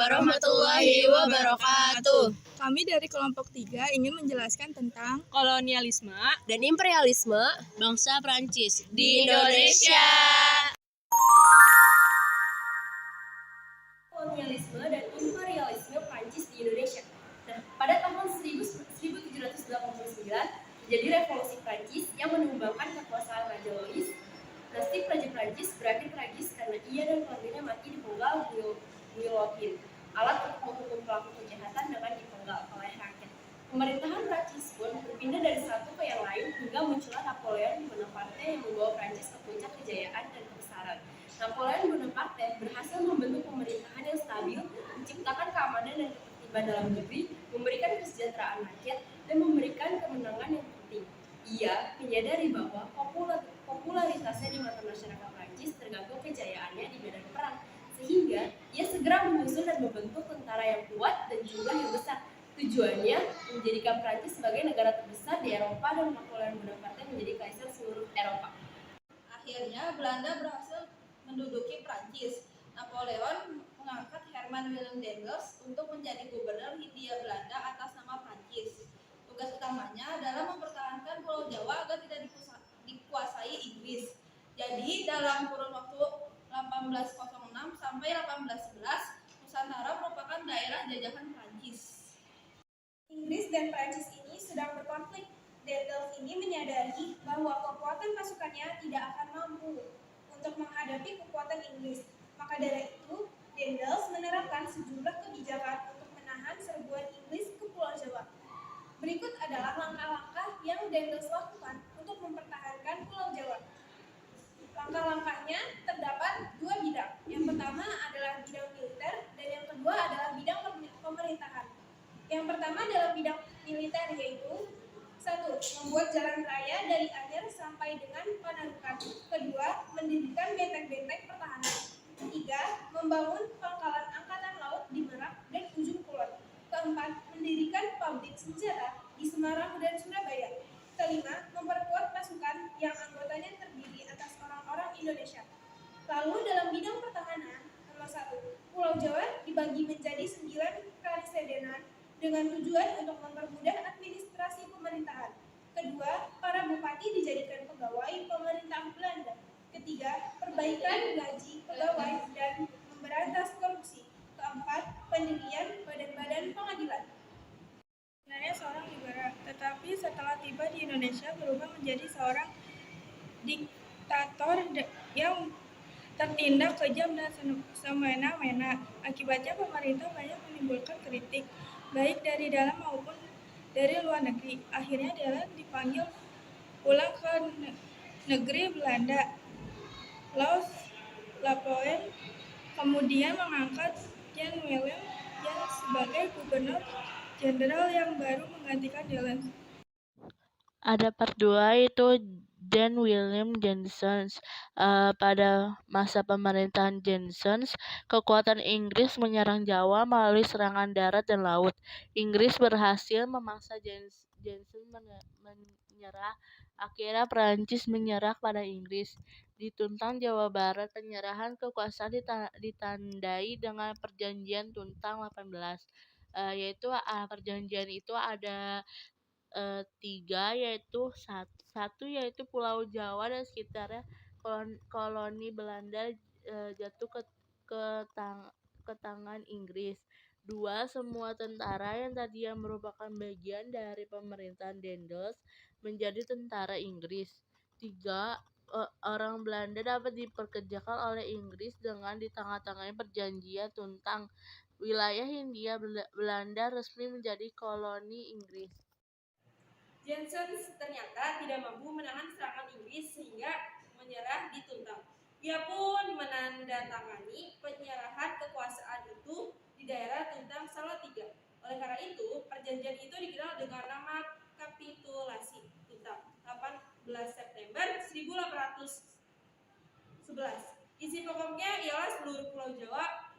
warahmatullahi wabarakatuh. Kami dari kelompok 3 ingin menjelaskan tentang kolonialisme dan imperialisme bangsa Prancis di Indonesia. Kolonialisme dan imperialisme Prancis di Indonesia. Nah, pada tahun 1789 terjadi revolusi Prancis yang menumbangkan kekuasaan Raja Louis. Nasib Raja Prancis berakhir tragis karena ia dan keluarganya mati dipenggal guillotine, alat untuk menghukum pelaku kejahatan dengan dipenggal oleh rakyat. Pemerintahan Prancis pun berpindah dari satu ke yang lain hingga muncullah Napoleon Bonaparte yang membawa Prancis ke puncak kejayaan dan kebesaran. Napoleon Bonaparte berhasil membentuk pemerintahan yang stabil, menciptakan keamanan dan ketertiban dalam negeri, memberikan kesejahteraan rakyat, dan memberikan kemenangan yang penting. Ia menyadari bahwa popularitasnya di mata masyarakat Prancis tergantung kejayaannya di medan perang, sehingga ia segera menyusun dan membentuk tentara yang kuat dan jumlah yang besar. Tujuannya menjadikan Prancis sebagai negara terbesar di Eropa dan Napoleon Bonaparte menjadi kaisar seluruh Eropa. Akhirnya Belanda berhasil menduduki Prancis. Napoleon mengangkat Herman Willem Daendels untuk menjadi gubernur Hindia Belanda atas nama Prancis. Tugas utamanya adalah mempertahankan Pulau Jawa agar tidak dikuasai Inggris. Jadi dalam kurun waktu 1806 sampai 1811, Nusantara merupakan daerah jajahan Prancis. Inggris dan Prancis ini sedang berkonflik. Daendels ini menyadari bahwa kekuatan pasukannya tidak akan mampu untuk menghadapi kekuatan Inggris. Maka dari itu, Daendels menerapkan sejumlah kebijakan untuk menahan serbuan Inggris ke Pulau Jawa. Berikut adalah langkah-langkah yang Daendels lakukan untuk mempertahankan Pulau Jawa. Langkah-langkahnya terdapat dua bidang. Yang pertama adalah bidang militer dan yang kedua adalah bidang pemerintahan. Yang pertama adalah bidang militer, yaitu 1. Membuat jalan raya dari Anyer sampai dengan Panarukan. Kedua, mendirikan benteng-benteng pertahanan. 3. Membangun pangkalan angkatan laut di Merak dan Ujung Kulon. Keempat, mendirikan pabrik senjata di Semarang dan Surabaya. Kelima, memperkuat pasukan yang anggotanya terdiri atas orang-orang Indonesia. Lalu dalam bidang pertahanan, nomor 1, Pulau Jawa dibagi menjadi 9 karisidenan dengan tujuan untuk mempermudah administrasi pemerintahan. Kedua, para bupati dijadikan pegawai pemerintah Belanda. Ketiga, perbaikan gaji pegawai dan memberantas korupsi. Keempat, pendirian badan-badan pengadilan. Sebenarnya seorang liberal, tetapi setelah tiba di Indonesia berubah menjadi seorang diktator yang tertindak kejam dan semena-mena. Akibatnya pemerintah banyak menimbulkan kritik, baik dari dalam maupun dari luar negeri. Akhirnya dia dipanggil pulang ke negeri Belanda. Napoleon kemudian mengangkat Jan Willem yang sebagai gubernur jenderal yang baru menggantikan Daendels. Ada part 2 yaitu Dan William Jensens. Pada masa pemerintahan Jensens, kekuatan Inggris menyerang Jawa melalui serangan darat dan laut. Inggris berhasil memaksa Jensens menyerah. Akhirnya Prancis menyerah pada Inggris. Di Tuntang, Jawa Barat, penyerahan kekuasaan ditandai dengan Perjanjian Tuntang 18. Yaitu perjanjian itu ada 3, yaitu satu yaitu Pulau Jawa dan sekitarnya koloni Belanda jatuh ke tangan Inggris. 2. Semua tentara yang tadinya merupakan bagian dari pemerintahan Daendels menjadi tentara Inggris. 3. Orang Belanda dapat diperkerjakan oleh Inggris dengan ditandatangani Perjanjian Tuntang. Wilayah Hindia Belanda resmi menjadi koloni Inggris. Jensens ternyata tidak mampu menahan serangan Inggris sehingga menyerah di Tuntang. Ia pun menandatangani penyerahan kekuasaan itu di daerah Tuntang Salatiga. Oleh karena itu, perjanjian itu dikenal dengan nama Kapitulasi Tuntang, 18 September 1811. Isi pokoknya ialah seluruh Pulau Jawa